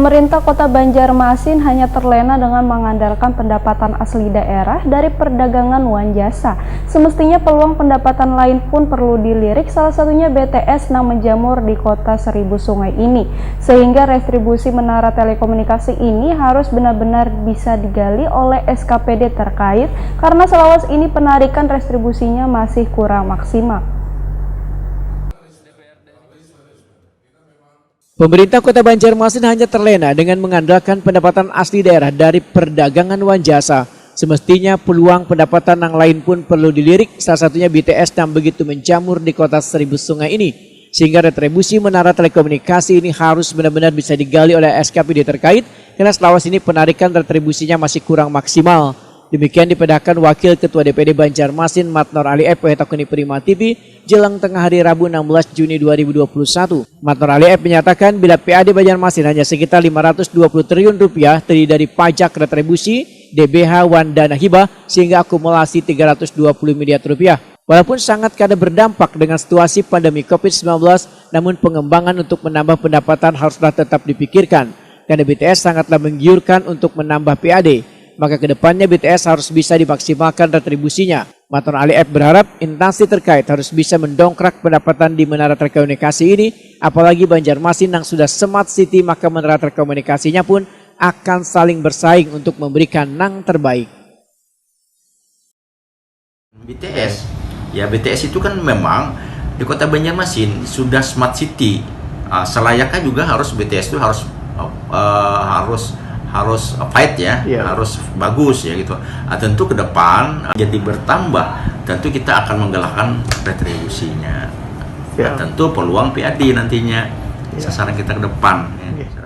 Pemerintah Kota Banjarmasin hanya terlena dengan mengandalkan pendapatan asli daerah dari perdagangan wan jasa. Semestinya peluang pendapatan lain pun perlu dilirik, salah satunya BTS yang menjamur di kota seribu sungai ini. Sehingga restribusi menara telekomunikasi ini harus benar-benar bisa digali oleh SKPD terkait, karena selawas ini penarikan restribusinya masih kurang maksimal. Pemerintah Kota Banjarmasin hanya terlena dengan mengandalkan pendapatan asli daerah dari perdagangan wan jasa. Semestinya peluang pendapatan yang lain pun perlu dilirik, salah satunya BTS yang begitu menjamur di kota seribu sungai ini. Sehingga retribusi menara telekomunikasi ini harus benar-benar bisa digali oleh SKPD terkait, karena selawas ini penarikan retribusinya masih kurang maksimal. Demikian dipedahkan Wakil Ketua DPD Banjarmasin Matnor Ali F. Takuni Prima TV jelang tengah hari Rabu 16 Juni 2021. Matnor Ali F menyatakan bila PAD Banjarmasin hanya sekitar 520 triliun rupiah terdiri dari pajak retribusi, DBH, wan, dana hibah sehingga akumulasi 320 miliar rupiah. Walaupun sangat kada berdampak dengan situasi pandemi COVID-19, namun pengembangan untuk menambah pendapatan haruslah tetap dipikirkan karena BTS sangatlah menggiurkan untuk menambah PAD. Maka kedepannya BTS harus bisa dimaksimalkan retribusinya. Matnor Ali F berharap instansi terkait harus bisa mendongkrak pendapatan di menara telekomunikasi ini, apalagi Banjarmasin yang sudah smart city, maka menara telekomunikasinya pun akan saling bersaing untuk memberikan yang terbaik. BTS itu kan memang di kota Banjarmasin sudah smart city. Selayaknya juga harus BTS itu harus fight ya, harus bagus ya gitu. Tentu ke depan jadi bertambah, tentu kita akan menggalakkan retribusinya. Tentu peluang PAD nantinya sasaran kita ke depan. Ya.